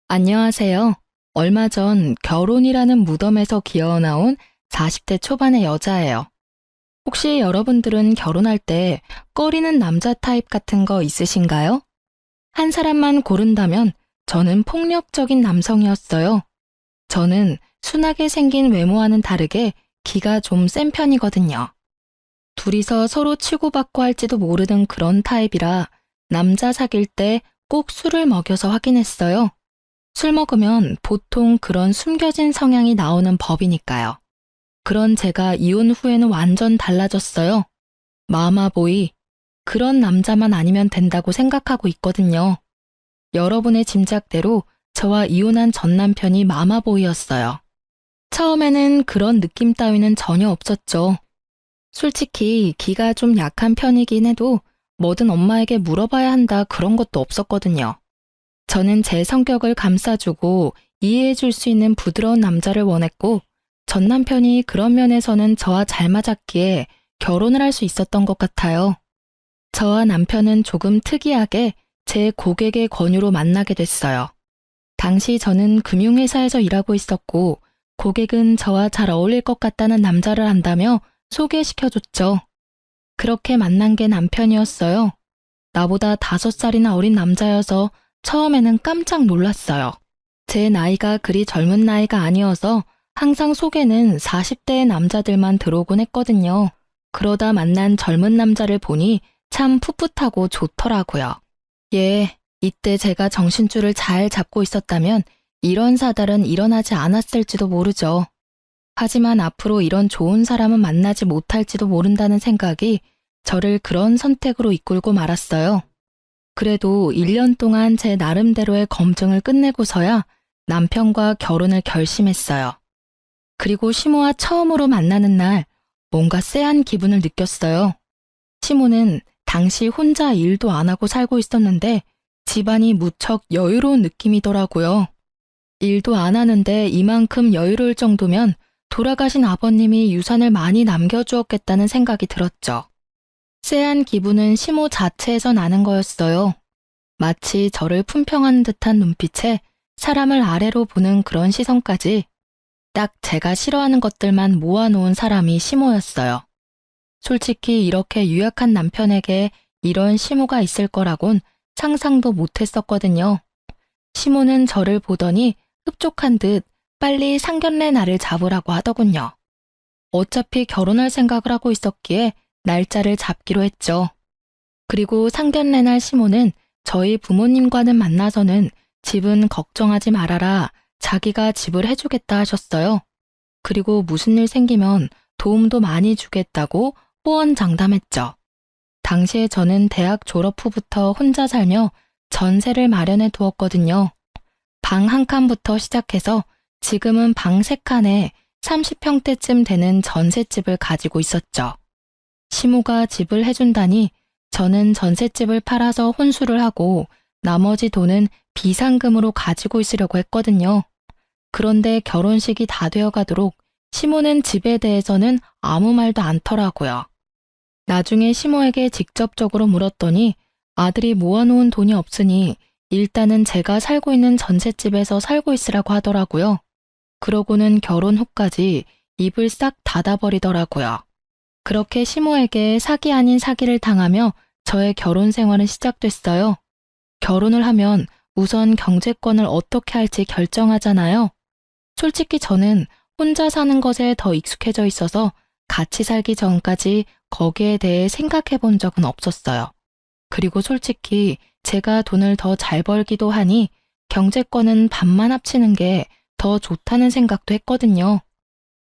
안녕하세요. 얼마 전 결혼이라는 무덤에서 기어나온 40대 초반의 여자예요. 혹시 여러분들은 결혼할 때 꺼리는 남자 타입 같은 거 있으신가요? 한 사람만 고른다면 저는 폭력적인 남성이었어요. 저는 순하게 생긴 외모와는 다르게 기가 좀 센 편이거든요. 둘이서 서로 치고받고 할지도 모르는 그런 타입이라 남자 사귈 때 꼭 술을 먹여서 확인했어요. 술 먹으면 보통 그런 숨겨진 성향이 나오는 법이니까요. 그런 제가 이혼 후에는 완전 달라졌어요. 마마보이, 그런 남자만 아니면 된다고 생각하고 있거든요. 여러분의 짐작대로 저와 이혼한 전 남편이 마마보이였어요. 처음에는 그런 느낌 따위는 전혀 없었죠. 솔직히 기가 좀 약한 편이긴 해도 뭐든 엄마에게 물어봐야 한다 그런 것도 없었거든요. 저는 제 성격을 감싸주고 이해해줄 수 있는 부드러운 남자를 원했고, 전 남편이 그런 면에서는 저와 잘 맞았기에 결혼을 할 수 있었던 것 같아요. 저와 남편은 조금 특이하게 제 고객의 권유로 만나게 됐어요. 당시 저는 금융회사에서 일하고 있었고, 고객은 저와 잘 어울릴 것 같다는 남자를 안다며 소개시켜줬죠. 그렇게 만난 게 남편이었어요. 나보다 5살이나 어린 남자여서 처음에는 깜짝 놀랐어요. 제 나이가 그리 젊은 나이가 아니어서 항상 속에는 40대의 남자들만 들어오곤 했거든요. 그러다 만난 젊은 남자를 보니 참 풋풋하고 좋더라고요. 예, 이때 제가 정신줄을 잘 잡고 있었다면 이런 사달은 일어나지 않았을지도 모르죠. 하지만 앞으로 이런 좋은 사람은 만나지 못할지도 모른다는 생각이 저를 그런 선택으로 이끌고 말았어요. 그래도 1년 동안 제 나름대로의 검증을 끝내고서야 남편과 결혼을 결심했어요. 그리고 시모와 처음으로 만나는 날 뭔가 쎄한 기분을 느꼈어요. 시모는 당시 혼자 일도 안 하고 살고 있었는데 집안이 무척 여유로운 느낌이더라고요. 일도 안 하는데 이만큼 여유로울 정도면 돌아가신 아버님이 유산을 많이 남겨주었겠다는 생각이 들었죠. 쎄한 기분은 시모 자체에서 나는 거였어요. 마치 저를 품평하는 듯한 눈빛에 사람을 아래로 보는 그런 시선까지 딱 제가 싫어하는 것들만 모아놓은 사람이 시모였어요. 솔직히 이렇게 유약한 남편에게 이런 시모가 있을 거라곤 상상도 못했었거든요. 시모는 저를 보더니 흡족한 듯 빨리 상견례 날을 잡으라고 하더군요. 어차피 결혼할 생각을 하고 있었기에 날짜를 잡기로 했죠. 그리고 상견례 날 시모는 저희 부모님과는 만나서는 집은 걱정하지 말아라, 자기가 집을 해주겠다 하셨어요. 그리고 무슨 일 생기면 도움도 많이 주겠다고 호언장담했죠. 당시에 저는 대학 졸업 후부터 혼자 살며 전세를 마련해 두었거든요. 방 한 칸부터 시작해서 지금은 방 3칸에 30평대쯤 되는 전셋집을 가지고 있었죠. 시모가 집을 해준다니 저는 전셋집을 팔아서 혼수를 하고 나머지 돈은 비상금으로 가지고 있으려고 했거든요. 그런데 결혼식이 다 되어 가도록 시모는 집에 대해서는 아무 말도 않더라고요. 나중에 시모에게 직접적으로 물었더니 아들이 모아놓은 돈이 없으니 일단은 제가 살고 있는 전셋집에서 살고 있으라고 하더라고요. 그러고는 결혼 후까지 입을 싹 닫아버리더라고요. 그렇게 시모에게 사기 아닌 사기를 당하며 저의 결혼 생활은 시작됐어요. 결혼을 하면 우선 경제권을 어떻게 할지 결정하잖아요. 솔직히 저는 혼자 사는 것에 더 익숙해져 있어서 같이 살기 전까지 거기에 대해 생각해 본 적은 없었어요. 그리고 솔직히 제가 돈을 더 잘 벌기도 하니 경제권은 반만 합치는 게 더 좋다는 생각도 했거든요.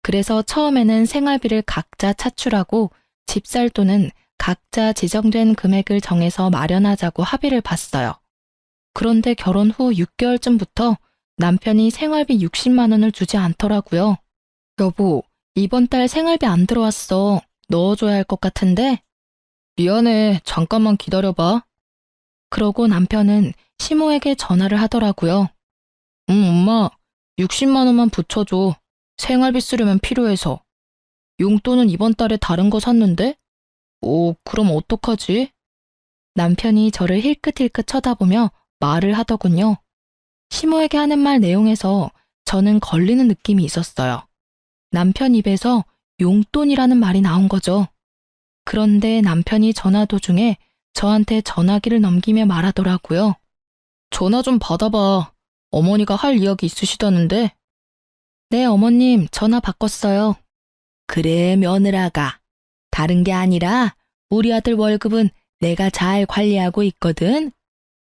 그래서 처음에는 생활비를 각자 차출하고 집 살 돈은 각자 지정된 금액을 정해서 마련하자고 합의를 봤어요. 그런데 결혼 후 6개월쯤부터 남편이 생활비 60만 원을 주지 않더라고요. 여보, 이번 달 생활비 안 들어왔어. 넣어줘야 할 것 같은데? 미안해, 잠깐만 기다려봐. 그러고 남편은 시모에게 전화를 하더라고요. 응, 엄마, 60만 원만 붙여줘. 생활비 쓰려면 필요해서. 용돈은 이번 달에 다른 거 샀는데? 오, 그럼 어떡하지? 남편이 저를 힐끗힐끗 쳐다보며 말을 하더군요. 시모에게 하는 말 내용에서 저는 걸리는 느낌이 있었어요. 남편 입에서 용돈이라는 말이 나온 거죠. 그런데 남편이 전화 도중에 저한테 전화기를 넘기며 말하더라고요. 전화 좀 받아봐. 어머니가 할 이야기 있으시다는데. 네, 어머님, 전화 바꿨어요. 그래, 며느라가. 다른 게 아니라 우리 아들 월급은 내가 잘 관리하고 있거든.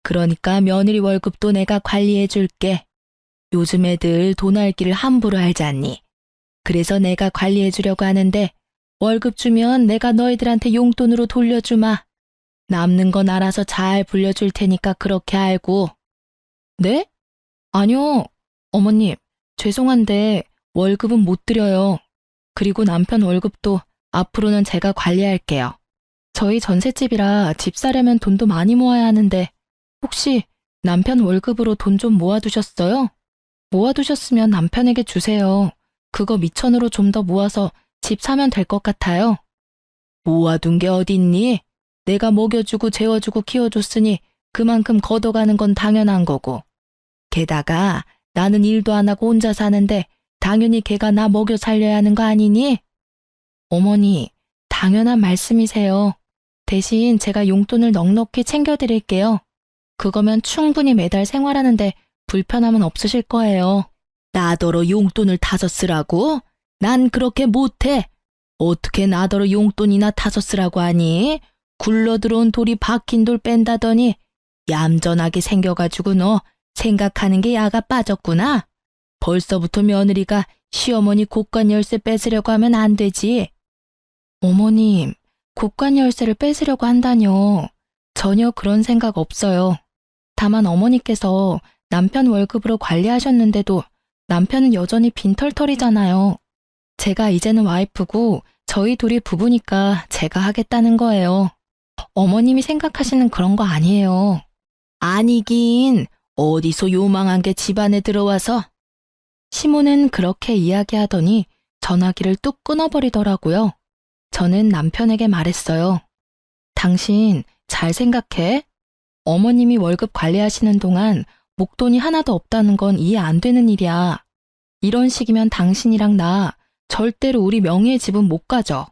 그러니까 며느리 월급도 내가 관리해 줄게. 요즘 애들 돈 알기를 함부로 알잖니. 그래서 내가 관리해 주려고 하는데 월급 주면 내가 너희들한테 용돈으로 돌려주마. 남는 건 알아서 잘 불려줄 테니까 그렇게 알고. 네? 아니요. 어머님, 죄송한데 월급은 못 드려요. 그리고 남편 월급도 앞으로는 제가 관리할게요. 저희 전셋집이라 집 사려면 돈도 많이 모아야 하는데 혹시 남편 월급으로 돈 좀 모아두셨어요? 모아두셨으면 남편에게 주세요. 그거 미천으로 좀 더 모아서 집 사면 될 것 같아요. 모아둔 게 어딨니? 내가 먹여주고 재워주고 키워줬으니 그만큼 걷어가는 건 당연한 거고. 게다가 나는 일도 안 하고 혼자 사는데 당연히 걔가 나 먹여 살려야 하는 거 아니니? 어머니, 당연한 말씀이세요. 대신 제가 용돈을 넉넉히 챙겨드릴게요. 그거면 충분히 매달 생활하는데 불편함은 없으실 거예요. 나더러 용돈을 타서 쓰라고? 난 그렇게 못해. 어떻게 나더러 용돈이나 타서 쓰라고 하니? 굴러들어온 돌이 박힌 돌 뺀다더니 얌전하게 생겨가지고 너 생각하는 게 야가 빠졌구나. 벌써부터 며느리가 시어머니 곳간 열쇠 뺏으려고 하면 안 되지. 어머님, 곳간 열쇠를 뺏으려고 한다뇨. 전혀 그런 생각 없어요. 다만 어머니께서 남편 월급으로 관리하셨는데도 남편은 여전히 빈털털이잖아요. 제가 이제는 와이프고 저희 둘이 부부니까 제가 하겠다는 거예요. 어머님이 생각하시는 그런 거 아니에요. 아니긴 어디서 요망한 게 집안에 들어와서. 시모는 그렇게 이야기하더니 전화기를 뚝 끊어버리더라고요. 저는 남편에게 말했어요. 당신 잘 생각해. 어머님이 월급 관리하시는 동안 목돈이 하나도 없다는 건 이해 안 되는 일이야. 이런 식이면 당신이랑 나 절대로 우리 명의의 집은 못 가져.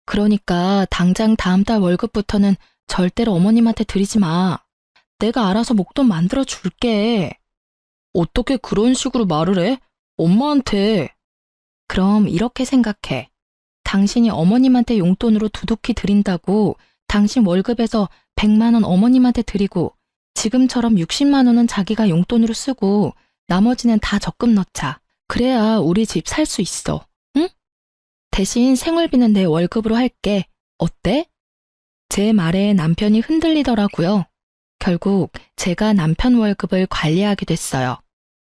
그러니까 당장 다음 달 월급부터는 절대로 어머님한테 드리지 마. 내가 알아서 목돈 만들어 줄게. 어떻게 그런 식으로 말을 해? 엄마한테. 그럼 이렇게 생각해. 당신이 어머님한테 용돈으로 두둑히 드린다고 당신 월급에서 100만 원 어머님한테 드리고 지금처럼 60만 원은 자기가 용돈으로 쓰고 나머지는 다 적금 넣자. 그래야 우리 집 살 수 있어. 응? 대신 생활비는 내 월급으로 할게. 어때? 제 말에 남편이 흔들리더라고요. 결국 제가 남편 월급을 관리하게 됐어요.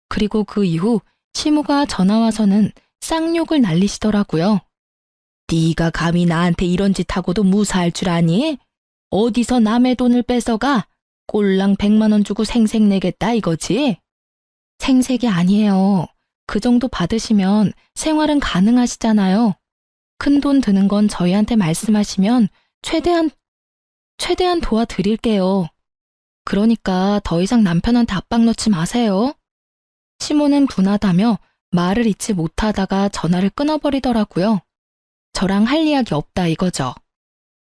그리고 그 이후 시모가 전화 와서는 쌍욕을 날리시더라고요. 네가 감히 나한테 이런 짓 하고도 무사할 줄 아니? 어디서 남의 돈을 뺏어가? 꼴랑 100만 원 주고 생색 내겠다 이거지? 생색이 아니에요. 그 정도 받으시면 생활은 가능하시잖아요. 큰 돈 드는 건 저희한테 말씀하시면 최대한 도와드릴게요. 그러니까 더 이상 남편한테 압박 넣지 마세요. 시모는 분하다며 말을 잇지 못하다가 전화를 끊어버리더라고요. 저랑 할 이야기 없다 이거죠.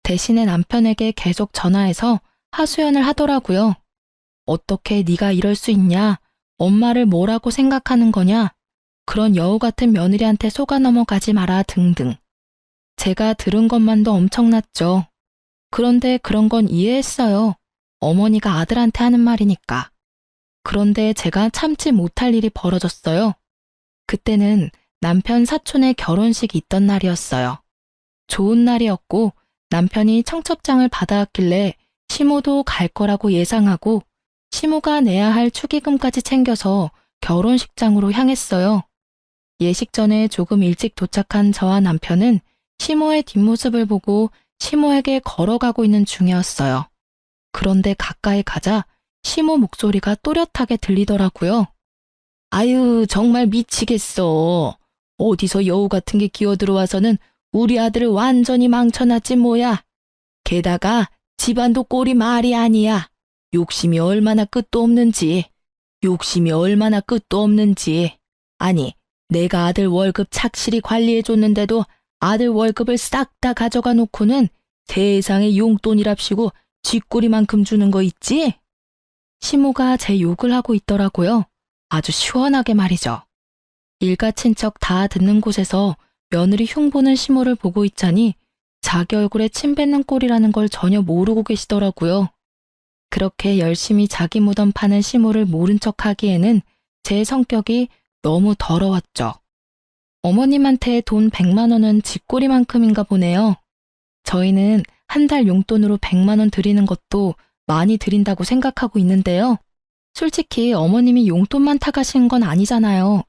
대신에 남편에게 계속 전화해서 하소연을 하더라고요. 어떻게 네가 이럴 수 있냐? 엄마를 뭐라고 생각하는 거냐? 그런 여우 같은 며느리한테 속아 넘어가지 마라 등등. 제가 들은 것만도 엄청났죠. 그런데 그런 건 이해했어요. 어머니가 아들한테 하는 말이니까. 그런데 제가 참지 못할 일이 벌어졌어요. 그때는 남편 사촌의 결혼식이 있던 날이었어요. 좋은 날이었고 남편이 청첩장을 받아왔길래 시모도 갈 거라고 예상하고 시모가 내야 할 축의금까지 챙겨서 결혼식장으로 향했어요. 예식 전에 조금 일찍 도착한 저와 남편은 시모의 뒷모습을 보고 시모에게 걸어가고 있는 중이었어요. 그런데 가까이 가자 시모 목소리가 또렷하게 들리더라고요. 아유, 정말 미치겠어. 어디서 여우 같은 게 기어들어와서는 우리 아들을 완전히 망쳐놨지 뭐야. 게다가 집안도 꼴이 말이 아니야. 욕심이 얼마나 끝도 없는지. 욕심이 얼마나 끝도 없는지. 아니, 내가 아들 월급 착실히 관리해줬는데도 아들 월급을 싹 다 가져가 놓고는 세상에 용돈이랍시고 쥐꼬리만큼 주는 거 있지? 시모가 제 욕을 하고 있더라고요. 아주 시원하게 말이죠. 일가 친척 다 듣는 곳에서 며느리 흉보는 시모를 보고 있자니 자기 얼굴에 침 뱉는 꼴이라는 걸 전혀 모르고 계시더라고요. 그렇게 열심히 자기 무덤 파는 시모를 모른 척 하기에는 제 성격이 너무 더러웠죠. 어머님한테 돈 100만 원은 쥐꼬리만큼인가 보네요. 저희는 한 달 용돈으로 100만 원 드리는 것도 많이 드린다고 생각하고 있는데요. 솔직히 어머님이 용돈만 타가신 건 아니잖아요.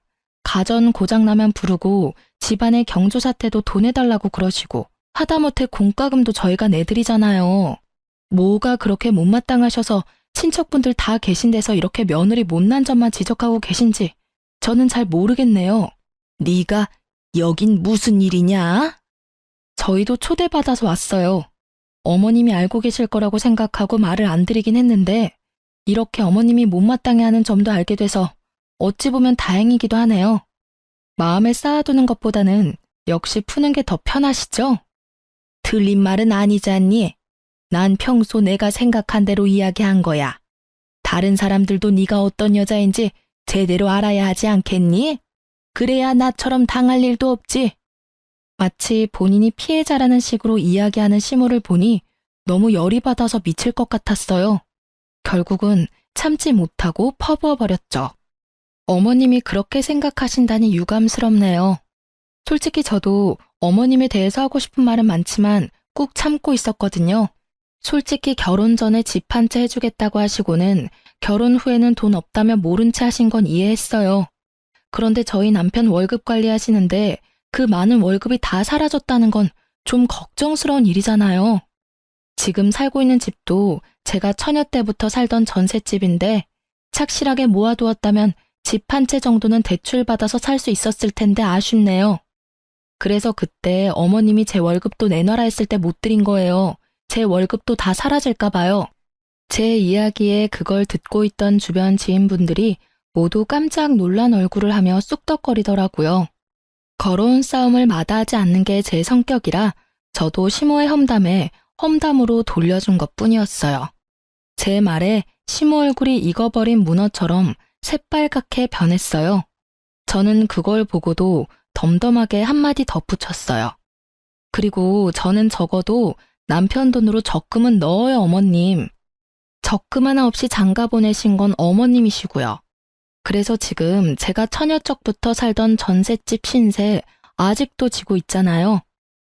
가전 고장나면 부르고 집안의 경조사태도 돈 해달라고 그러시고 하다못해 공과금도 저희가 내드리잖아요. 뭐가 그렇게 못마땅하셔서 친척분들 다 계신 데서 이렇게 며느리 못난 점만 지적하고 계신지 저는 잘 모르겠네요. 네가 여긴 무슨 일이냐? 저희도 초대받아서 왔어요. 어머님이 알고 계실 거라고 생각하고 말을 안 드리긴 했는데 이렇게 어머님이 못마땅해 하는 점도 알게 돼서 어찌 보면 다행이기도 하네요. 마음에 쌓아두는 것보다는 역시 푸는 게 더 편하시죠? 틀린 말은 아니잖니. 난 평소 내가 생각한 대로 이야기한 거야. 다른 사람들도 네가 어떤 여자인지 제대로 알아야 하지 않겠니? 그래야 나처럼 당할 일도 없지. 마치 본인이 피해자라는 식으로 이야기하는 시모를 보니 너무 열이 받아서 미칠 것 같았어요. 결국은 참지 못하고 퍼부어버렸죠. 어머님이 그렇게 생각하신다니 유감스럽네요. 솔직히 저도 어머님에 대해서 하고 싶은 말은 많지만 꾹 참고 있었거든요. 솔직히 결혼 전에 집 한 채 해주겠다고 하시고는 결혼 후에는 돈 없다며 모른 채 하신 건 이해했어요. 그런데 저희 남편 월급 관리하시는데 그 많은 월급이 다 사라졌다는 건 좀 걱정스러운 일이잖아요. 지금 살고 있는 집도 제가 처녀 때부터 살던 전셋집인데 착실하게 모아두었다면 집 한 채 정도는 대출받아서 살 수 있었을 텐데 아쉽네요. 그래서 그때 어머님이 제 월급도 내놔라 했을 때 못 드린 거예요. 제 월급도 다 사라질까 봐요. 제 이야기에 그걸 듣고 있던 주변 지인분들이 모두 깜짝 놀란 얼굴을 하며 쑥덕거리더라고요. 걸어온 싸움을 마다하지 않는 게 제 성격이라 저도 시모의 험담에 험담으로 돌려준 것뿐이었어요. 제 말에 시모 얼굴이 익어버린 문어처럼 새빨갛게 변했어요. 저는 그걸 보고도 덤덤하게 한마디 덧붙였어요. 그리고 저는 적어도 남편 돈으로 적금은 넣어요, 어머님. 적금 하나 없이 장가 보내신 건 어머님이시고요. 그래서 지금 제가 처녀 쪽부터 살던 전셋집 신세 아직도 지고 있잖아요.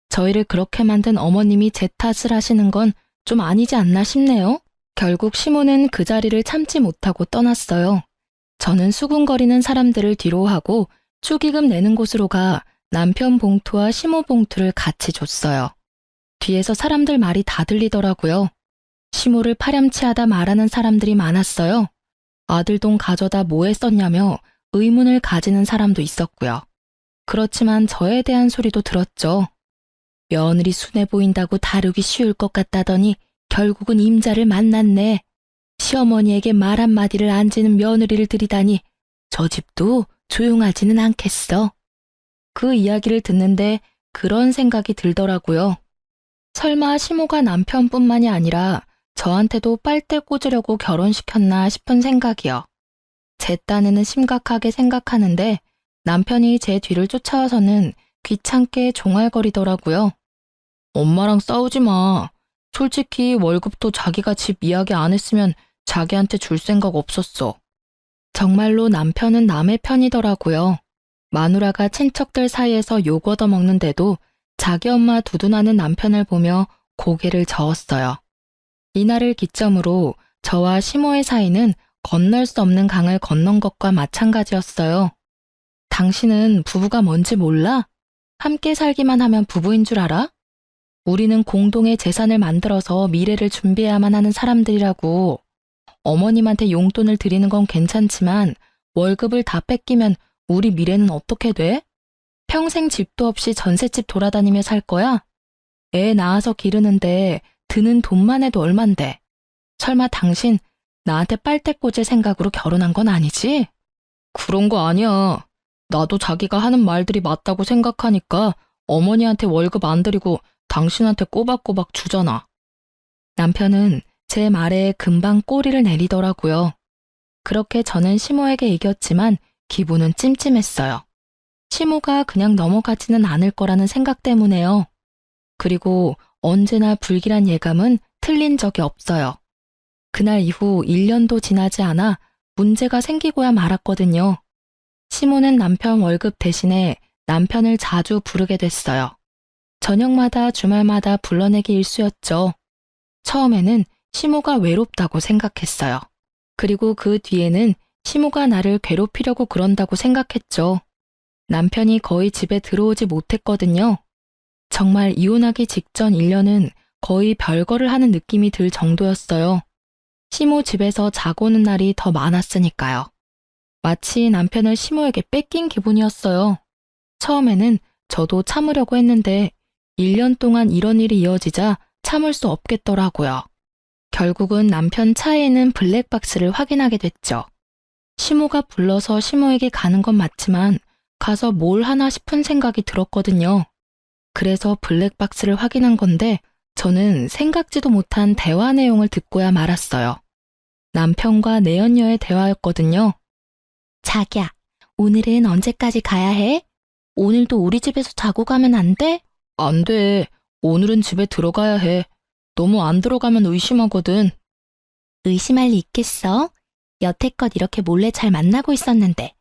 저희를 그렇게 만든 어머님이 제 탓을 하시는 건 좀 아니지 않나 싶네요. 결국 시모는 그 자리를 참지 못하고 떠났어요. 저는 수군거리는 사람들을 뒤로 하고 축의금 내는 곳으로 가 남편 봉투와 시모 봉투를 같이 줬어요. 뒤에서 사람들 말이 다 들리더라고요. 시모를 파렴치하다 말하는 사람들이 많았어요. 아들 돈 가져다 뭐에 썼냐며 의문을 가지는 사람도 있었고요. 그렇지만 저에 대한 소리도 들었죠. 며느리 순해 보인다고 다루기 쉬울 것 같다더니 결국은 임자를 만났네. 시어머니에게 말 한마디를 안 지는 며느리를 들이다니 저 집도 조용하지는 않겠어. 그 이야기를 듣는데 그런 생각이 들더라고요. 설마 시모가 남편뿐만이 아니라 저한테도 빨대 꽂으려고 결혼시켰나 싶은 생각이요. 제 딴에는 심각하게 생각하는데 남편이 제 뒤를 쫓아와서는 귀찮게 종알거리더라고요. 엄마랑 싸우지 마. 솔직히 월급도 자기가 집 이야기 안 했으면 자기한테 줄 생각 없었어. 정말로 남편은 남의 편이더라고요. 마누라가 친척들 사이에서 욕 얻어먹는데도 자기 엄마 두둔하는 남편을 보며 고개를 저었어요. 이날을 기점으로 저와 시모의 사이는 건널 수 없는 강을 건넌 것과 마찬가지였어요. 당신은 부부가 뭔지 몰라? 함께 살기만 하면 부부인 줄 알아? 우리는 공동의 재산을 만들어서 미래를 준비해야만 하는 사람들이라고. 어머님한테 용돈을 드리는 건 괜찮지만 월급을 다 뺏기면 우리 미래는 어떻게 돼? 평생 집도 없이 전셋집 돌아다니며 살 거야? 애 낳아서 기르는데 드는 돈만 해도 얼만데. 설마 당신 나한테 빨대 꽂을 생각으로 결혼한 건 아니지? 그런 거 아니야. 나도 자기가 하는 말들이 맞다고 생각하니까 어머니한테 월급 안 드리고 당신한테 꼬박꼬박 주잖아. 남편은 제 말에 금방 꼬리를 내리더라고요. 그렇게 저는 시모에게 이겼지만 기분은 찜찜했어요. 시모가 그냥 넘어가지는 않을 거라는 생각 때문에요. 그리고 언제나 불길한 예감은 틀린 적이 없어요. 그날 이후 1년도 지나지 않아 문제가 생기고야 말았거든요. 시모는 남편 월급 대신에 남편을 자주 부르게 됐어요. 저녁마다 주말마다 불러내기 일쑤였죠. 처음에는 시모가 외롭다고 생각했어요. 그리고 그 뒤에는 시모가 나를 괴롭히려고 그런다고 생각했죠. 남편이 거의 집에 들어오지 못했거든요. 정말 이혼하기 직전 1년은 거의 별거를 하는 느낌이 들 정도였어요. 시모 집에서 자고 오는 날이 더 많았으니까요. 마치 남편을 시모에게 뺏긴 기분이었어요. 처음에는 저도 참으려고 했는데 1년 동안 이런 일이 이어지자 참을 수 없겠더라고요. 결국은 남편 차에는 블랙박스를 확인하게 됐죠. 시모가 불러서 시모에게 가는 건 맞지만 가서 뭘 하나 싶은 생각이 들었거든요. 그래서 블랙박스를 확인한 건데 저는 생각지도 못한 대화 내용을 듣고야 말았어요. 남편과 내연녀의 대화였거든요. 자기야, 오늘은 언제까지 가야 해? 오늘도 우리 집에서 자고 가면 안 돼? 안 돼. 오늘은 집에 들어가야 해. 너무 안 들어가면 의심하거든. 의심할 리 있겠어? 여태껏 이렇게 몰래 잘 만나고 있었는데.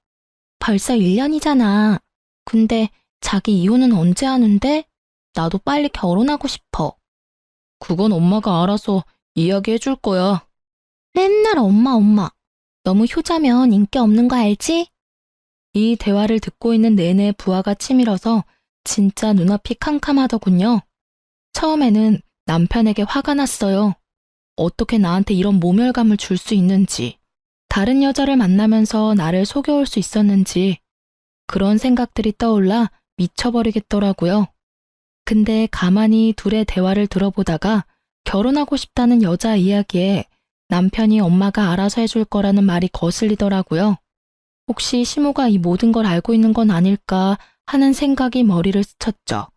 벌써 1년이잖아. 근데 자기 이혼은 언제 하는데? 나도 빨리 결혼하고 싶어. 그건 엄마가 알아서 이야기해 줄 거야. 맨날 엄마. 너무 효자면 인기 없는 거 알지? 이 대화를 듣고 있는 내내 부하가 치밀어서 진짜 눈앞이 캄캄하더군요. 처음에는 남편에게 화가 났어요. 어떻게 나한테 이런 모멸감을 줄 수 있는지, 다른 여자를 만나면서 나를 속여올 수 있었는지, 그런 생각들이 떠올라 미쳐버리겠더라고요. 근데 가만히 둘의 대화를 들어보다가 결혼하고 싶다는 여자 이야기에 남편이 엄마가 알아서 해줄 거라는 말이 거슬리더라고요. 혹시 시모가 이 모든 걸 알고 있는 건 아닐까 하는 생각이 머리를 스쳤죠.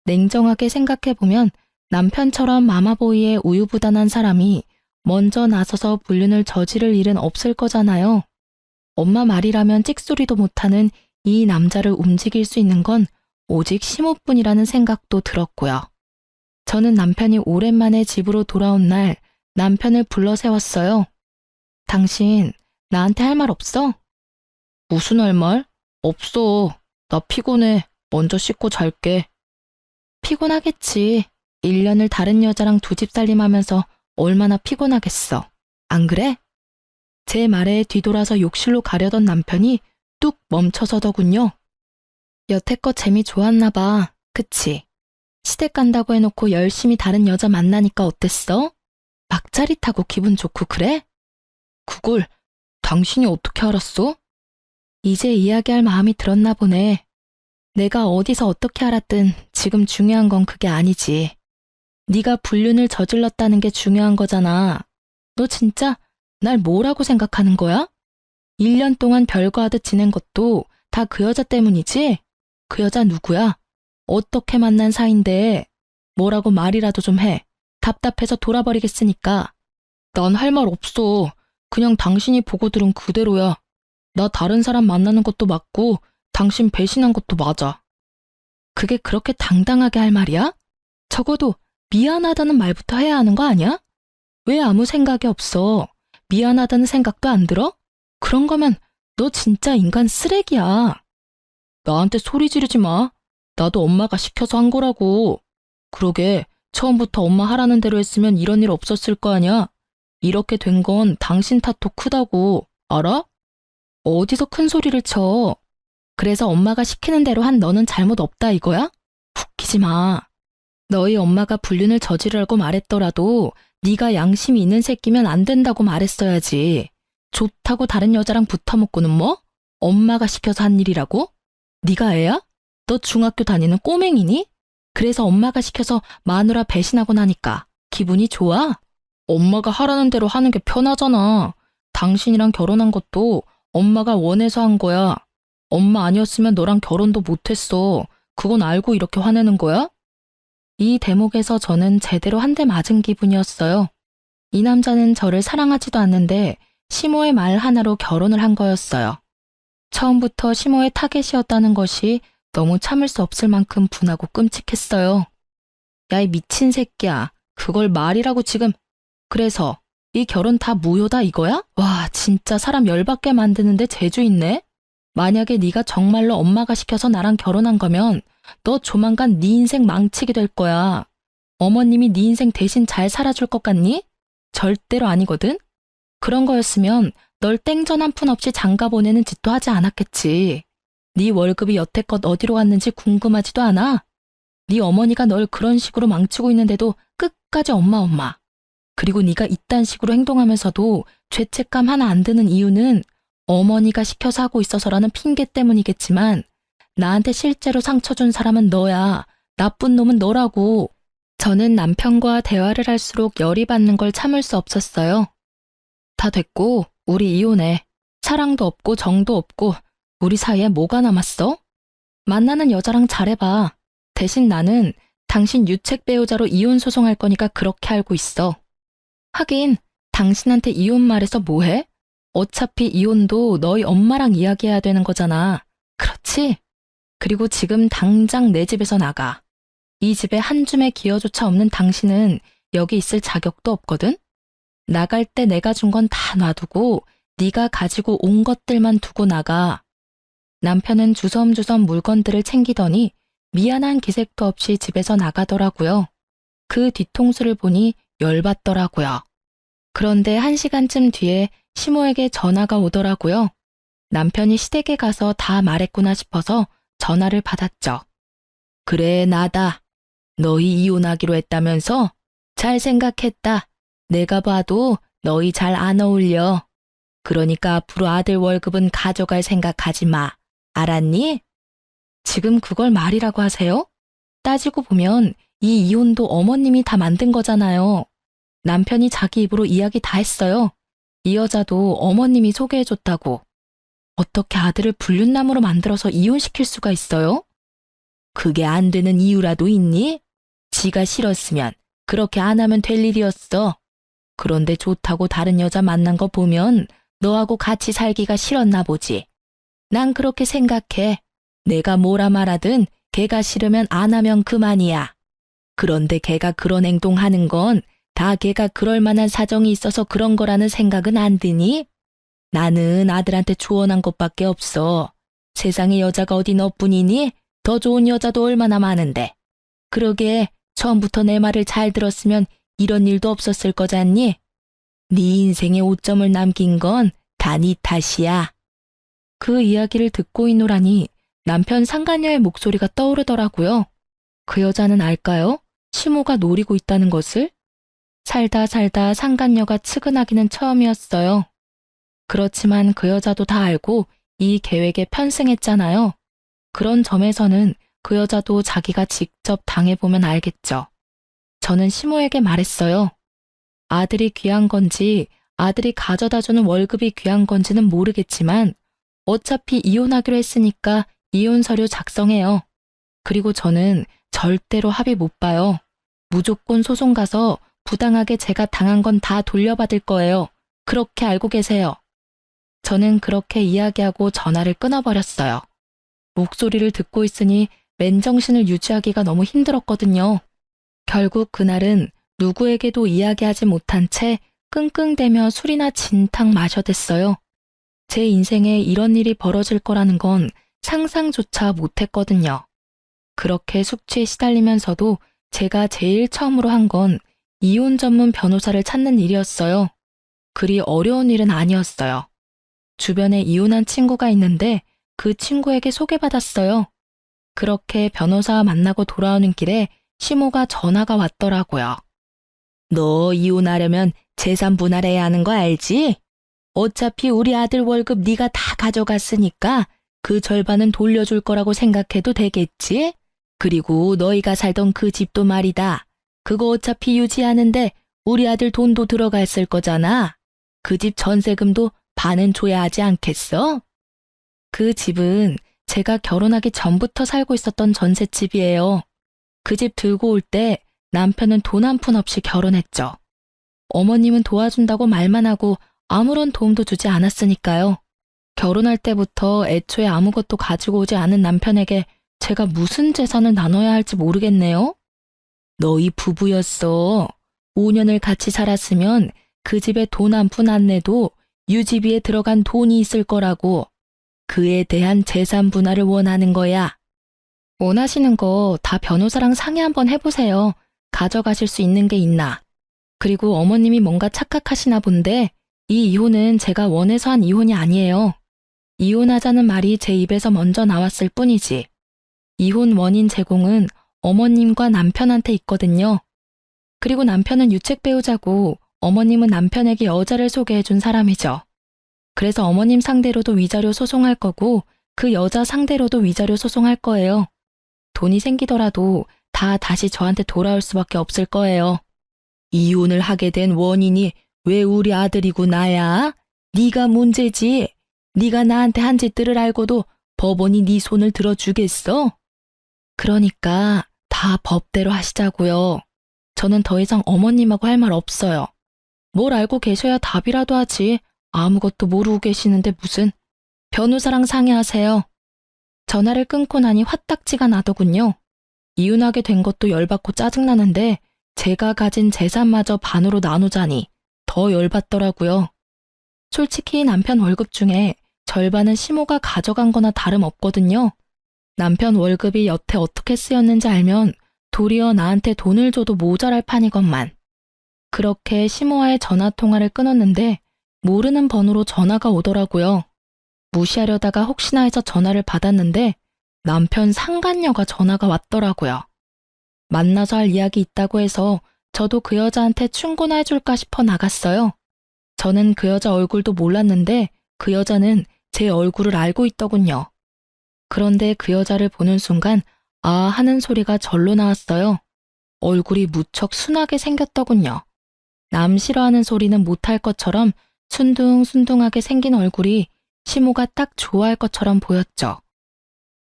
냉정하게 생각해보면 남편처럼 마마보이에 우유부단한 사람이 먼저 나서서 불륜을 저지를 일은 없을 거잖아요. 엄마 말이라면 찍소리도 못하는 이 남자를 움직일 수 있는 건 오직 시모뿐이라는 생각도 들었고요. 저는 남편이 오랜만에 집으로 돌아온 날 남편을 불러 세웠어요. 당신 나한테 할 말 없어? 무슨 할 말? 없어. 나 피곤해. 먼저 씻고 잘게. 피곤하겠지. 1년을 다른 여자랑 두 집 살림하면서 얼마나 피곤하겠어. 안 그래? 제 말에 뒤돌아서 욕실로 가려던 남편이 뚝 멈춰서더군요. 여태껏 재미 좋았나 봐. 그치? 시댁 간다고 해놓고 열심히 다른 여자 만나니까 어땠어? 막 짜릿하고 기분 좋고 그래? 그걸 당신이 어떻게 알았어? 이제 이야기할 마음이 들었나 보네. 내가 어디서 어떻게 알았든 지금 중요한 건 그게 아니지. 네가 불륜을 저질렀다는 게 중요한 거잖아. 너 진짜 날 뭐라고 생각하는 거야? 1년 동안 별거 하듯 지낸 것도 다 그 여자 때문이지? 그 여자 누구야? 어떻게 만난 사이인데? 뭐라고 말이라도 좀 해. 답답해서 돌아버리겠으니까. 난 할 말 없어. 그냥 당신이 보고 들은 그대로야. 나 다른 사람 만나는 것도 맞고 당신 배신한 것도 맞아. 그게 그렇게 당당하게 할 말이야? 적어도 미안하다는 말부터 해야 하는 거 아니야? 왜 아무 생각이 없어? 미안하다는 생각도 안 들어? 그런 거면 너 진짜 인간 쓰레기야. 나한테 소리 지르지 마. 나도 엄마가 시켜서 한 거라고. 그러게 처음부터 엄마 하라는 대로 했으면 이런 일 없었을 거 아니야. 이렇게 된 건 당신 탓도 크다고. 알아? 어디서 큰 소리를 쳐. 그래서 엄마가 시키는 대로 한 너는 잘못 없다 이거야? 웃기지 마. 너희 엄마가 불륜을 저지르라고 말했더라도 네가 양심이 있는 새끼면 안 된다고 말했어야지. 좋다고 다른 여자랑 붙어먹고는 뭐? 엄마가 시켜서 한 일이라고? 네가 애야? 너 중학교 다니는 꼬맹이니? 그래서 엄마가 시켜서 마누라 배신하고 나니까 기분이 좋아? 엄마가 하라는 대로 하는 게 편하잖아. 당신이랑 결혼한 것도 엄마가 원해서 한 거야. 엄마 아니었으면 너랑 결혼도 못했어. 그건 알고 이렇게 화내는 거야? 이 대목에서 저는 제대로 한 대 맞은 기분이었어요. 이 남자는 저를 사랑하지도 않는데 시모의 말 하나로 결혼을 한 거였어요. 처음부터 시모의 타겟이었다는 것이 너무 참을 수 없을 만큼 분하고 끔찍했어요. 야, 이 미친 새끼야. 그걸 말이라고 지금. 그래서 이 결혼 다 무효다 이거야? 와, 진짜 사람 열받게 만드는데 재주 있네? 만약에 네가 정말로 엄마가 시켜서 나랑 결혼한 거면 너 조만간 네 인생 망치게 될 거야. 어머님이 네 인생 대신 잘 살아줄 것 같니? 절대로 아니거든? 그런 거였으면 널 땡전 한 푼 없이 장가 보내는 짓도 하지 않았겠지. 네 월급이 여태껏 어디로 갔는지 궁금하지도 않아? 네 어머니가 널 그런 식으로 망치고 있는데도 끝까지 엄마. 그리고 네가 이딴 식으로 행동하면서도 죄책감 하나 안 드는 이유는 어머니가 시켜서 하고 있어서라는 핑계 때문이겠지만 나한테 실제로 상처 준 사람은 너야. 나쁜 놈은 너라고. 저는 남편과 대화를 할수록 열이 받는 걸 참을 수 없었어요. 다 됐고 우리 이혼해. 사랑도 없고 정도 없고 우리 사이에 뭐가 남았어? 만나는 여자랑 잘해봐. 대신 나는 당신 유책 배우자로 이혼 소송할 거니까 그렇게 알고 있어. 하긴 당신한테 이혼 말해서 뭐해? 어차피 이혼도 너희 엄마랑 이야기해야 되는 거잖아. 그렇지? 그리고 지금 당장 내 집에서 나가. 이 집에 한 줌의 기여조차 없는 당신은 여기 있을 자격도 없거든? 나갈 때 내가 준 건 다 놔두고 네가 가지고 온 것들만 두고 나가. 남편은 주섬주섬 물건들을 챙기더니 미안한 기색도 없이 집에서 나가더라고요. 그 뒤통수를 보니 열받더라고요. 그런데 1시간쯤 뒤에 시모에게 전화가 오더라고요. 남편이 시댁에 가서 다 말했구나 싶어서 전화를 받았죠. 그래, 나다. 너희 이혼하기로 했다면서? 잘 생각했다. 내가 봐도 너희 잘 안 어울려. 그러니까 앞으로 아들 월급은 가져갈 생각하지 마. 알았니? 지금 그걸 말이라고 하세요? 따지고 보면 이 이혼도 어머님이 다 만든 거잖아요. 남편이 자기 입으로 이야기 다 했어요. 이 여자도 어머님이 소개해줬다고. 어떻게 아들을 불륜남으로 만들어서 이혼시킬 수가 있어요? 그게 안 되는 이유라도 있니? 지가 싫었으면 그렇게 안 하면 될 일이었어. 그런데 좋다고 다른 여자 만난 거 보면 너하고 같이 살기가 싫었나 보지. 난 그렇게 생각해. 내가 뭐라 말하든 걔가 싫으면 안 하면 그만이야. 그런데 걔가 그런 행동하는 건 다 걔가 그럴 만한 사정이 있어서 그런 거라는 생각은 안 드니? 나는 아들한테 조언한 것밖에 없어. 세상에 여자가 어디 너뿐이니? 더 좋은 여자도 얼마나 많은데. 그러게 처음부터 내 말을 잘 들었으면 이런 일도 없었을 거잖니? 네 인생에 오점을 남긴 건 다 네 탓이야. 그 이야기를 듣고 있노라니 남편 상간녀의 목소리가 떠오르더라고요. 그 여자는 알까요? 시모가 노리고 있다는 것을? 살다 상간녀가 측은하기는 처음이었어요. 그렇지만 그 여자도 다 알고 이 계획에 편승했잖아요. 그런 점에서는 그 여자도 자기가 직접 당해보면 알겠죠. 저는 시모에게 말했어요. 아들이 귀한 건지 아들이 가져다주는 월급이 귀한 건지는 모르겠지만 어차피 이혼하기로 했으니까 이혼 서류 작성해요. 그리고 저는 절대로 합의 못 봐요. 무조건 소송 가서 부당하게 제가 당한 건 다 돌려받을 거예요. 그렇게 알고 계세요. 저는 그렇게 이야기하고 전화를 끊어버렸어요. 목소리를 듣고 있으니 맨정신을 유지하기가 너무 힘들었거든요. 결국 그날은 누구에게도 이야기하지 못한 채 끙끙대며 술이나 진탕 마셔댔어요. 제 인생에 이런 일이 벌어질 거라는 건 상상조차 못했거든요. 그렇게 숙취에 시달리면서도 제가 제일 처음으로 한 건 이혼 전문 변호사를 찾는 일이었어요. 그리 어려운 일은 아니었어요. 주변에 이혼한 친구가 있는데 그 친구에게 소개받았어요. 그렇게 변호사 만나고 돌아오는 길에 시모가 전화가 왔더라고요. 너 이혼하려면 재산 분할해야 하는 거 알지? 어차피 우리 아들 월급 네가 다 가져갔으니까 그 절반은 돌려줄 거라고 생각해도 되겠지? 그리고 너희가 살던 그 집도 말이다. 그거 어차피 유지하는데 우리 아들 돈도 들어갔을 거잖아. 그 집 전세금도 반은 줘야 하지 않겠어? 그 집은 제가 결혼하기 전부터 살고 있었던 전셋집이에요. 그 집 들고 올 때 남편은 돈 한 푼 없이 결혼했죠. 어머님은 도와준다고 말만 하고 아무런 도움도 주지 않았으니까요. 결혼할 때부터 애초에 아무것도 가지고 오지 않은 남편에게 제가 무슨 재산을 나눠야 할지 모르겠네요. 너희 부부였어. 5년을 같이 살았으면 그 집에 돈 한 푼 안 내도 유지비에 들어간 돈이 있을 거라고. 그에 대한 재산 분할을 원하는 거야. 원하시는 거 다 변호사랑 상의 한번 해보세요. 가져가실 수 있는 게 있나. 그리고 어머님이 뭔가 착각하시나 본데 이 이혼은 제가 원해서 한 이혼이 아니에요. 이혼하자는 말이 제 입에서 먼저 나왔을 뿐이지. 이혼 원인 제공은 어머님과 남편한테 있거든요. 그리고 남편은 유책 배우자고 어머님은 남편에게 여자를 소개해준 사람이죠. 그래서 어머님 상대로도 위자료 소송할 거고 그 여자 상대로도 위자료 소송할 거예요. 돈이 생기더라도 다 다시 저한테 돌아올 수밖에 없을 거예요. 이혼을 하게 된 원인이 왜 우리 아들이고 나야? 네가 문제지. 네가 나한테 한 짓들을 알고도 법원이 네 손을 들어주겠어? 그러니까 다 법대로 하시자고요. 저는 더 이상 어머님하고 할 말 없어요. 뭘 알고 계셔야 답이라도 하지. 아무것도 모르고 계시는데 무슨. 변호사랑 상의하세요. 전화를 끊고 나니 화딱지가 나더군요. 이혼하게 된 것도 열받고 짜증나는데 제가 가진 재산마저 반으로 나누자니 더 열받더라고요. 솔직히 남편 월급 중에 절반은 시모가 가져간 거나 다름없거든요. 남편 월급이 여태 어떻게 쓰였는지 알면 도리어 나한테 돈을 줘도 모자랄 판이건만. 그렇게 시모와의 전화통화를 끊었는데 모르는 번호로 전화가 오더라고요. 무시하려다가 혹시나 해서 전화를 받았는데 남편 상간녀가 전화가 왔더라고요. 만나서 할 이야기 있다고 해서 저도 그 여자한테 충고나 해줄까 싶어 나갔어요. 저는 그 여자 얼굴도 몰랐는데 그 여자는 제 얼굴을 알고 있더군요. 그런데 그 여자를 보는 순간 아 하는 소리가 절로 나왔어요. 얼굴이 무척 순하게 생겼더군요. 남 싫어하는 소리는 못할 것처럼 순둥순둥하게 생긴 얼굴이 시모가 딱 좋아할 것처럼 보였죠.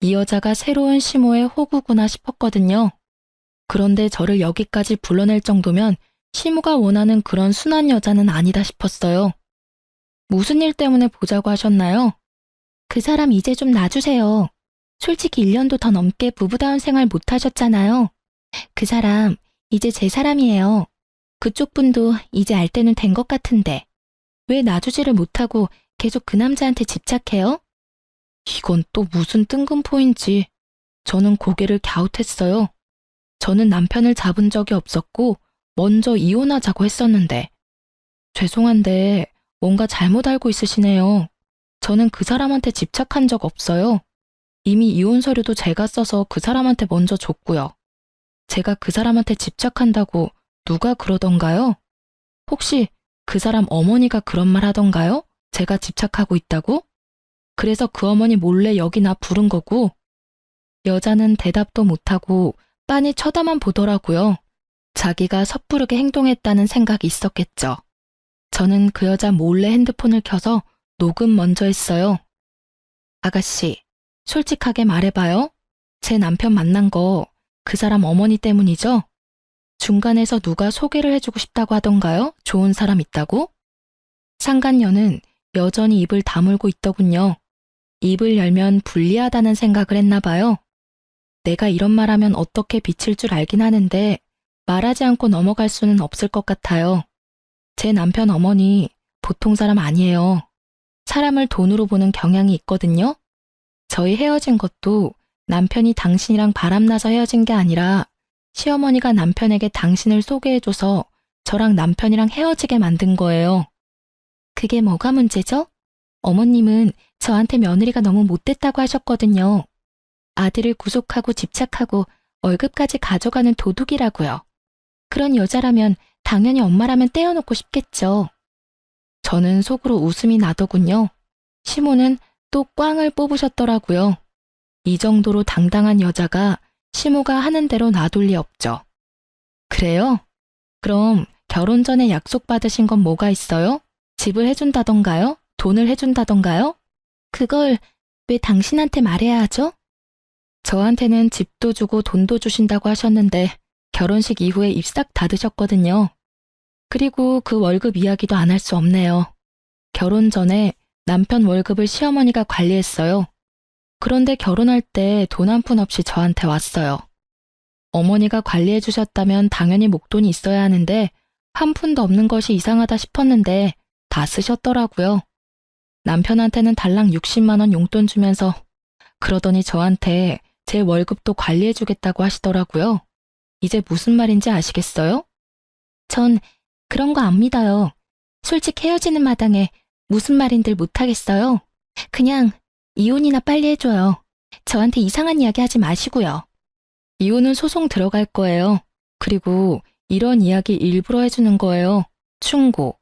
이 여자가 새로운 시모의 호구구나 싶었거든요. 그런데 저를 여기까지 불러낼 정도면 시모가 원하는 그런 순한 여자는 아니다 싶었어요. 무슨 일 때문에 보자고 하셨나요? 그 사람 이제 좀 놔주세요. 솔직히 1년도 더 넘게 부부다운 생활 못 하셨잖아요. 그 사람 이제 제 사람이에요. 그쪽 분도 이제 알 때는 된 것 같은데 왜 놔주지를 못하고 계속 그 남자한테 집착해요? 이건 또 무슨 뜬금포인지 저는 고개를 갸웃했어요. 저는 남편을 잡은 적이 없었고 먼저 이혼하자고 했었는데 죄송한데 뭔가 잘못 알고 있으시네요. 저는 그 사람한테 집착한 적 없어요. 이미 이혼 서류도 제가 써서 그 사람한테 먼저 줬고요. 제가 그 사람한테 집착한다고 누가 그러던가요? 혹시 그 사람 어머니가 그런 말 하던가요? 제가 집착하고 있다고? 그래서 그 어머니 몰래 여기 나 부른 거고. 여자는 대답도 못하고 빤히 쳐다만 보더라고요. 자기가 섣부르게 행동했다는 생각이 있었겠죠. 저는 그 여자 몰래 핸드폰을 켜서 녹음 먼저 했어요. 아가씨, 솔직하게 말해봐요. 제 남편 만난 거 그 사람 어머니 때문이죠? 중간에서 누가 소개를 해주고 싶다고 하던가요? 좋은 사람 있다고? 상간녀는 여전히 입을 다물고 있더군요. 입을 열면 불리하다는 생각을 했나 봐요. 내가 이런 말하면 어떻게 비칠 줄 알긴 하는데 말하지 않고 넘어갈 수는 없을 것 같아요. 제 남편 어머니 보통 사람 아니에요. 사람을 돈으로 보는 경향이 있거든요. 저희 헤어진 것도 남편이 당신이랑 바람나서 헤어진 게 아니라 시어머니가 남편에게 당신을 소개해줘서 저랑 남편이랑 헤어지게 만든 거예요. 그게 뭐가 문제죠? 어머님은 저한테 며느리가 너무 못됐다고 하셨거든요. 아들을 구속하고 집착하고 월급까지 가져가는 도둑이라고요. 그런 여자라면 당연히 엄마라면 떼어놓고 싶겠죠. 저는 속으로 웃음이 나더군요. 시모는 또 꽝을 뽑으셨더라고요. 이 정도로 당당한 여자가 시모가 하는 대로 놔둘 리 없죠. 그래요? 그럼 결혼 전에 약속받으신 건 뭐가 있어요? 집을 해준다던가요? 돈을 해준다던가요? 그걸 왜 당신한테 말해야 하죠? 저한테는 집도 주고 돈도 주신다고 하셨는데 결혼식 이후에 입 싹 닫으셨거든요. 그리고 그 월급 이야기도 안 할 수 없네요. 결혼 전에 남편 월급을 시어머니가 관리했어요. 그런데 결혼할 때 돈 한 푼 없이 저한테 왔어요. 어머니가 관리해 주셨다면 당연히 목돈이 있어야 하는데 한 푼도 없는 것이 이상하다 싶었는데 다 쓰셨더라고요. 남편한테는 달랑 60만 원 용돈 주면서 그러더니 저한테 제 월급도 관리해 주겠다고 하시더라고요. 이제 무슨 말인지 아시겠어요? 전 그런 거 안 믿어요. 솔직히 헤어지는 마당에 무슨 말인들 못하겠어요. 그냥 이혼이나 빨리 해줘요. 저한테 이상한 이야기 하지 마시고요. 이혼은 소송 들어갈 거예요. 그리고 이런 이야기 일부러 해주는 거예요. 충고.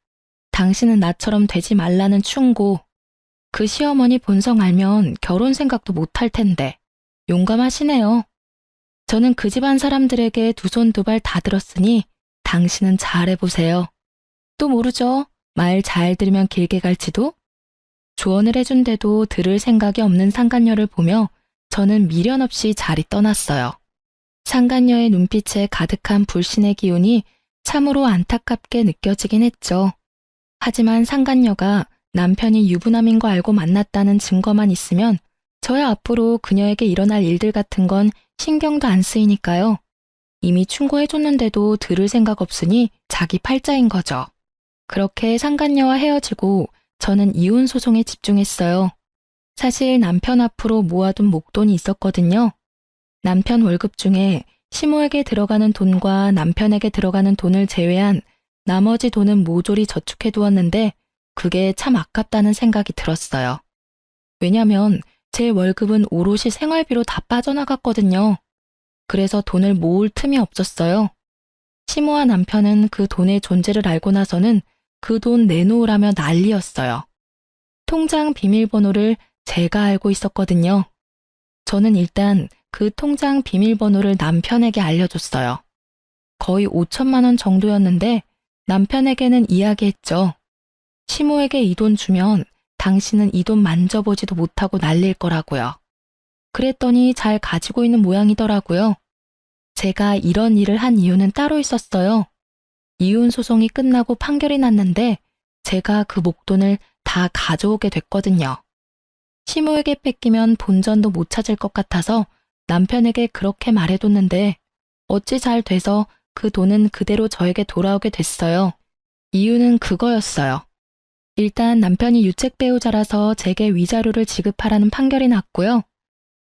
당신은 나처럼 되지 말라는 충고. 그 시어머니 본성 알면 결혼 생각도 못할 텐데. 용감하시네요. 저는 그 집안 사람들에게 두 손 두 발 다 들었으니 당신은 잘해보세요. 또 모르죠. 말 잘 들으면 길게 갈지도. 조언을 해준데도 들을 생각이 없는 상간녀를 보며 저는 미련 없이 자리 떠났어요. 상간녀의 눈빛에 가득한 불신의 기운이 참으로 안타깝게 느껴지긴 했죠. 하지만 상간녀가 남편이 유부남인 거 알고 만났다는 증거만 있으면 저야 앞으로 그녀에게 일어날 일들 같은 건 신경도 안 쓰이니까요. 이미 충고해줬는데도 들을 생각 없으니 자기 팔자인 거죠. 그렇게 상간녀와 헤어지고 저는 이혼 소송에 집중했어요. 사실 남편 앞으로 모아둔 목돈이 있었거든요. 남편 월급 중에 시모에게 들어가는 돈과 남편에게 들어가는 돈을 제외한 나머지 돈은 모조리 저축해 두었는데 그게 참 아깝다는 생각이 들었어요. 왜냐면 제 월급은 오롯이 생활비로 다 빠져나갔거든요. 그래서 돈을 모을 틈이 없었어요. 시모와 남편은 그 돈의 존재를 알고 나서는 그 돈 내놓으라며 난리였어요. 통장 비밀번호를 제가 알고 있었거든요. 저는 일단 그 통장 비밀번호를 남편에게 알려줬어요. 거의 5천만 원 정도였는데 남편에게는 이야기했죠. 시모에게 이 돈 주면 당신은 이 돈 만져보지도 못하고 날릴 거라고요. 그랬더니 잘 가지고 있는 모양이더라고요. 제가 이런 일을 한 이유는 따로 있었어요. 이혼 소송이 끝나고 판결이 났는데 제가 그 목돈을 다 가져오게 됐거든요. 시모에게 뺏기면 본전도 못 찾을 것 같아서 남편에게 그렇게 말해뒀는데 어찌 잘 돼서 그 돈은 그대로 저에게 돌아오게 됐어요. 이유는 그거였어요. 일단 남편이 유책 배우자라서 제게 위자료를 지급하라는 판결이 났고요.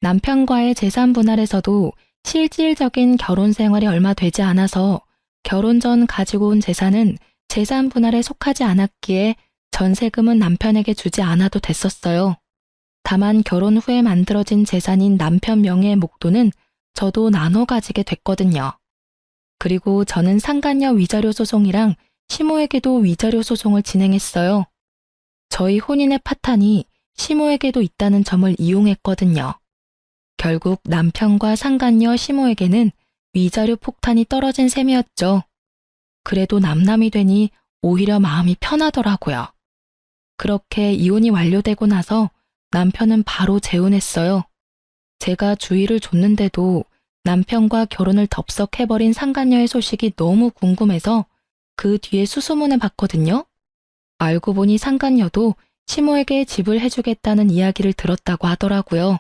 남편과의 재산 분할에서도 실질적인 결혼 생활이 얼마 되지 않아서 결혼 전 가지고 온 재산은 재산 분할에 속하지 않았기에 전세금은 남편에게 주지 않아도 됐었어요. 다만 결혼 후에 만들어진 재산인 남편 명의의 목돈은 저도 나눠 가지게 됐거든요. 그리고 저는 상간녀 위자료 소송이랑 시모에게도 위자료 소송을 진행했어요. 저희 혼인의 파탄이 시모에게도 있다는 점을 이용했거든요. 결국 남편과 상간녀 시모에게는 위자료 폭탄이 떨어진 셈이었죠. 그래도 남남이 되니 오히려 마음이 편하더라고요. 그렇게 이혼이 완료되고 나서 남편은 바로 재혼했어요. 제가 주의를 줬는데도 남편과 결혼을 덥석해버린 상간녀의 소식이 너무 궁금해서 그 뒤에 수소문을 봤거든요. 알고 보니 상간녀도 시모에게 집을 해주겠다는 이야기를 들었다고 하더라고요.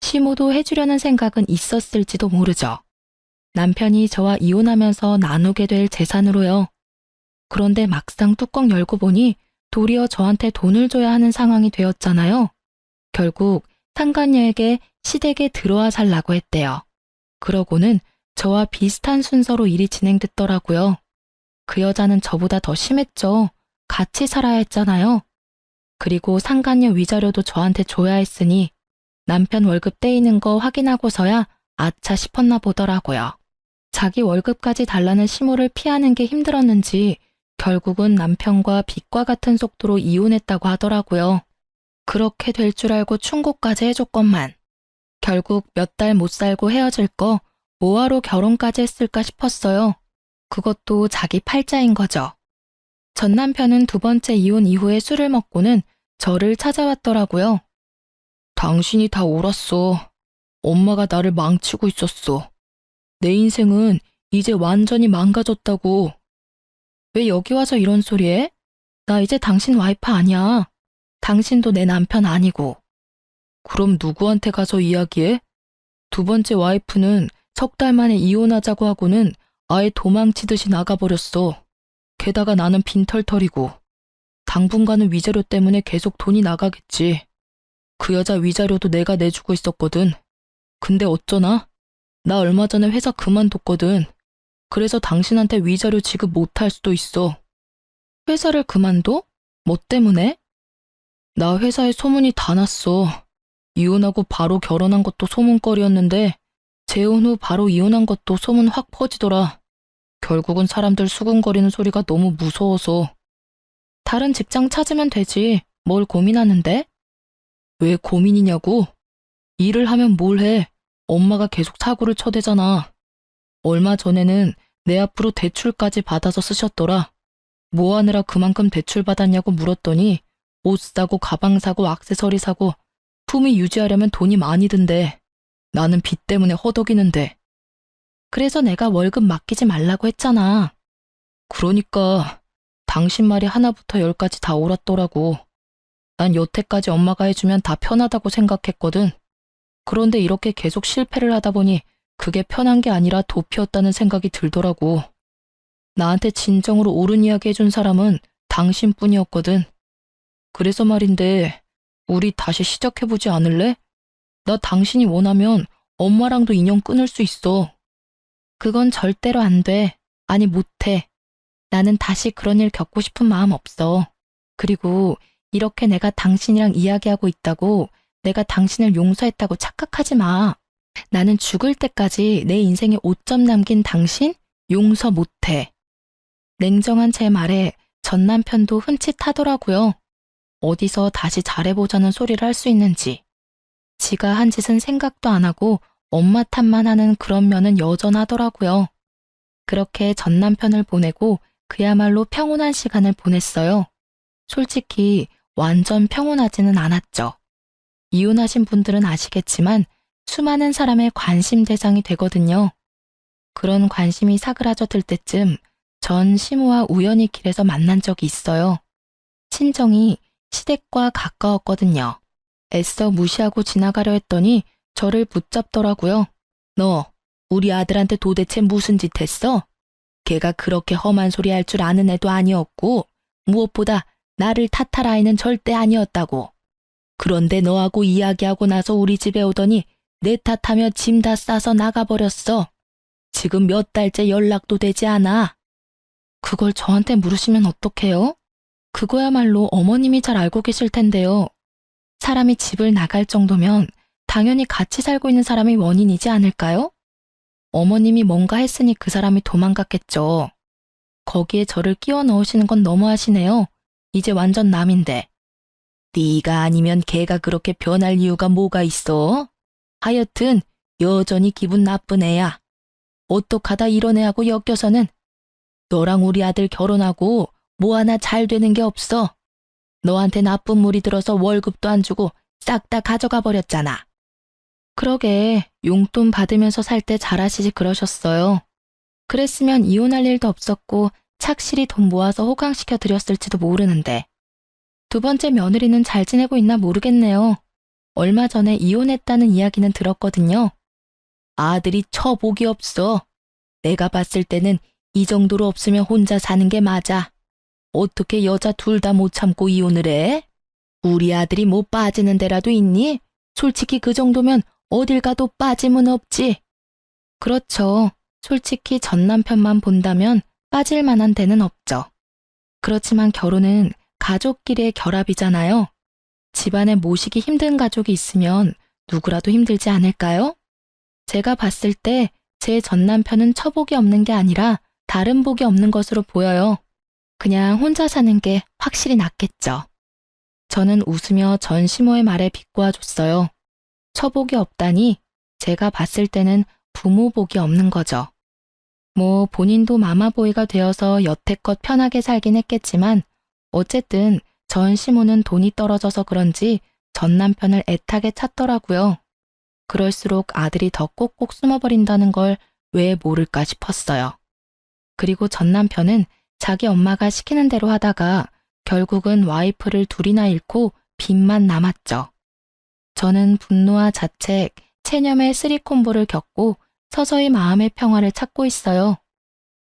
시모도 해주려는 생각은 있었을지도 모르죠. 남편이 저와 이혼하면서 나누게 될 재산으로요. 그런데 막상 뚜껑 열고 보니 도리어 저한테 돈을 줘야 하는 상황이 되었잖아요. 결국 상간녀에게 시댁에 들어와 살라고 했대요. 그러고는 저와 비슷한 순서로 일이 진행됐더라고요. 그 여자는 저보다 더 심했죠. 같이 살아야 했잖아요. 그리고 상간녀 위자료도 저한테 줘야 했으니 남편 월급 떼이는 거 확인하고서야 아차 싶었나 보더라고요. 자기 월급까지 달라는 시모를 피하는 게 힘들었는지 결국은 남편과 빛과 같은 속도로 이혼했다고 하더라고요. 그렇게 될 줄 알고 충고까지 해줬건만 결국 몇 달 못 살고 헤어질 거 뭐하러 결혼까지 했을까 싶었어요. 그것도 자기 팔자인 거죠. 전 남편은 두 번째 이혼 이후에 술을 먹고는 저를 찾아왔더라고요. 당신이 다 옳았어. 엄마가 나를 망치고 있었어. 내 인생은 이제 완전히 망가졌다고. 왜 여기 와서 이런 소리 해? 나 이제 당신 와이프 아니야. 당신도 내 남편 아니고. 그럼 누구한테 가서 이야기해? 두 번째 와이프는 석 달 만에 이혼하자고 하고는 아예 도망치듯이 나가버렸어. 게다가 나는 빈털털이고. 당분간은 위자료 때문에 계속 돈이 나가겠지. 그 여자 위자료도 내가 내주고 있었거든. 근데 어쩌나? 나 얼마 전에 회사 그만뒀거든. 그래서 당신한테 위자료 지급 못할 수도 있어. 회사를 그만둬? 뭐 때문에? 나 회사에 소문이 다 났어. 이혼하고 바로 결혼한 것도 소문거리였는데 재혼 후 바로 이혼한 것도 소문 확 퍼지더라. 결국은 사람들 수군거리는 소리가 너무 무서워서. 다른 직장 찾으면 되지. 뭘 고민하는데? 왜 고민이냐고? 일을 하면 뭘 해? 엄마가 계속 사고를 쳐대잖아. 얼마 전에는 내 앞으로 대출까지 받아서 쓰셨더라. 뭐 하느라 그만큼 대출 받았냐고 물었더니 옷 사고 가방 사고 액세서리 사고 품위 유지하려면 돈이 많이 든대. 나는 빚 때문에 허덕이는데. 그래서 내가 월급 맡기지 말라고 했잖아. 그러니까 당신 말이 하나부터 열까지 다 옳았더라고. 난 여태까지 엄마가 해주면 다 편하다고 생각했거든. 그런데 이렇게 계속 실패를 하다 보니 그게 편한 게 아니라 도피였다는 생각이 들더라고. 나한테 진정으로 옳은 이야기 해준 사람은 당신뿐이었거든. 그래서 말인데 우리 다시 시작해보지 않을래? 나 당신이 원하면 엄마랑도 인연 끊을 수 있어. 그건 절대로 안 돼. 아니 못해. 나는 다시 그런 일 겪고 싶은 마음 없어. 그리고 이렇게 내가 당신이랑 이야기하고 있다고 내가 당신을 용서했다고 착각하지 마. 나는 죽을 때까지 내 인생에 오점 남긴 당신 용서 못해. 냉정한 제 말에 전 남편도 흠칫하더라고요. 어디서 다시 잘해보자는 소리를 할 수 있는지. 지가 한 짓은 생각도 안 하고 엄마 탓만 하는 그런 면은 여전하더라고요. 그렇게 전 남편을 보내고 그야말로 평온한 시간을 보냈어요. 솔직히 완전 평온하지는 않았죠. 이혼하신 분들은 아시겠지만 수많은 사람의 관심 대상이 되거든요. 그런 관심이 사그라져 들 때쯤 전 시모와 우연히 길에서 만난 적이 있어요. 친정이 시댁과 가까웠거든요. 애써 무시하고 지나가려 했더니 저를 붙잡더라고요. 너 우리 아들한테 도대체 무슨 짓 했어? 걔가 그렇게 험한 소리 할 줄 아는 애도 아니었고 무엇보다 나를 탓할 아이는 절대 아니었다고. 그런데 너하고 이야기하고 나서 우리 집에 오더니 내 탓하며 짐 다 싸서 나가버렸어. 지금 몇 달째 연락도 되지 않아. 그걸 저한테 물으시면 어떡해요? 그거야말로 어머님이 잘 알고 계실 텐데요. 사람이 집을 나갈 정도면 당연히 같이 살고 있는 사람이 원인이지 않을까요? 어머님이 뭔가 했으니 그 사람이 도망갔겠죠. 거기에 저를 끼워 넣으시는 건 너무하시네요. 이제 완전 남인데. 네가 아니면 걔가 그렇게 변할 이유가 뭐가 있어? 하여튼 여전히 기분 나쁜 애야. 어떡하다 이런 애하고 엮여서는. 너랑 우리 아들 결혼하고 뭐 하나 잘 되는 게 없어. 너한테 나쁜 물이 들어서 월급도 안 주고 싹 다 가져가 버렸잖아. 그러게 용돈 받으면서 살 때 잘하시지 그러셨어요. 그랬으면 이혼할 일도 없었고 착실히 돈 모아서 호강시켜 드렸을지도 모르는데. 두 번째 며느리는 잘 지내고 있나 모르겠네요. 얼마 전에 이혼했다는 이야기는 들었거든요. 아들이 처복이 없어. 내가 봤을 때는 이 정도로 없으면 혼자 사는 게 맞아. 어떻게 여자 둘 다 못 참고 이혼을 해? 우리 아들이 뭐 빠지는 데라도 있니? 솔직히 그 정도면 어딜 가도 빠짐은 없지. 그렇죠. 솔직히 전 남편만 본다면 빠질 만한 데는 없죠. 그렇지만 결혼은 가족끼리의 결합이잖아요. 집안에 모시기 힘든 가족이 있으면 누구라도 힘들지 않을까요? 제가 봤을 때 제 전 남편은 처복이 없는 게 아니라 다른 복이 없는 것으로 보여요. 그냥 혼자 사는 게 확실히 낫겠죠. 저는 웃으며 전 시모의 말에 비꼬아줬어요. 처복이 없다니 제가 봤을 때는 부모 복이 없는 거죠. 본인도 마마보이가 되어서 여태껏 편하게 살긴 했겠지만 어쨌든 전 시모는 돈이 떨어져서 그런지 전 남편을 애타게 찾더라고요. 그럴수록 아들이 더 꼭꼭 숨어버린다는 걸 왜 모를까 싶었어요. 그리고 전 남편은 자기 엄마가 시키는 대로 하다가 결국은 와이프를 둘이나 잃고 빚만 남았죠. 저는 분노와 자책, 체념의 쓰리콤보를 겪고 서서히 마음의 평화를 찾고 있어요.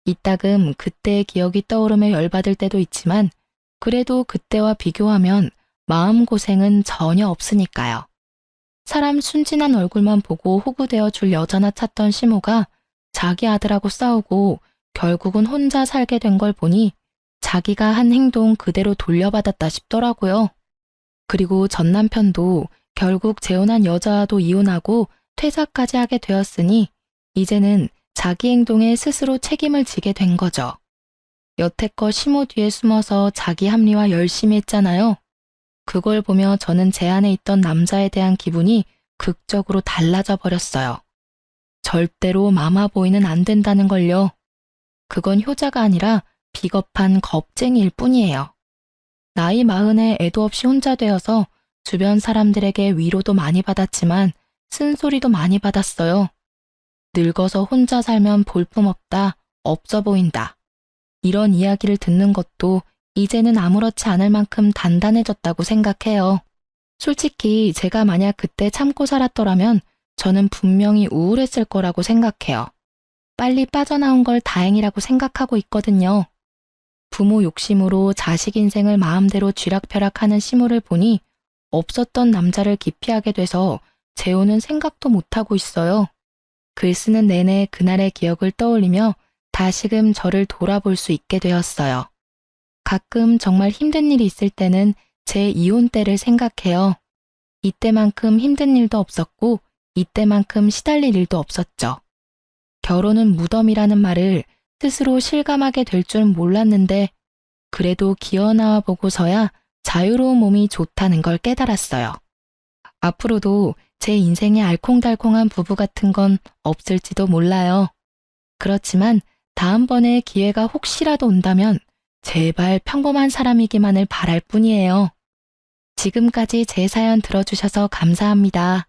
이따금 그때의 기억이 떠오르며 열받을 때도 있지만 그래도 그때와 비교하면 마음고생은 전혀 없으니까요. 사람 순진한 얼굴만 보고 호구되어 줄 여자나 찾던 시모가 자기 아들하고 싸우고 결국은 혼자 살게 된 걸 보니 자기가 한 행동 그대로 돌려받았다 싶더라고요. 그리고 전 남편도 결국 재혼한 여자와도 이혼하고 퇴사까지 하게 되었으니 이제는 자기 행동에 스스로 책임을 지게 된 거죠. 여태껏 시모 뒤에 숨어서 자기 합리화 열심히 했잖아요. 그걸 보며 저는 제 안에 있던 남자에 대한 기분이 극적으로 달라져 버렸어요. 절대로 마마보이는 안 된다는 걸요. 그건 효자가 아니라 비겁한 겁쟁이일 뿐이에요. 나이 40에 애도 없이 혼자 되어서 주변 사람들에게 위로도 많이 받았지만 쓴소리도 많이 받았어요. 늙어서 혼자 살면 볼품없다, 없어 보인다. 이런 이야기를 듣는 것도 이제는 아무렇지 않을 만큼 단단해졌다고 생각해요. 솔직히 제가 만약 그때 참고 살았더라면 저는 분명히 우울했을 거라고 생각해요. 빨리 빠져나온 걸 다행이라고 생각하고 있거든요. 부모 욕심으로 자식 인생을 마음대로 쥐락펴락하는 시모를 보니 없었던 남자를 기피하게 돼서 재혼은 생각도 못하고 있어요. 글 쓰는 내내 그날의 기억을 떠올리며 다시금 저를 돌아볼 수 있게 되었어요. 가끔 정말 힘든 일이 있을 때는 제 이혼 때를 생각해요. 이때만큼 힘든 일도 없었고 이때만큼 시달릴 일도 없었죠. 결혼은 무덤이라는 말을 스스로 실감하게 될 줄 몰랐는데 그래도 기어나와 보고서야 자유로운 몸이 좋다는 걸 깨달았어요. 앞으로도 제 인생에 알콩달콩한 부부 같은 건 없을지도 몰라요. 그렇지만 다음번에 기회가 혹시라도 온다면 제발 평범한 사람이기만을 바랄 뿐이에요. 지금까지 제 사연 들어주셔서 감사합니다.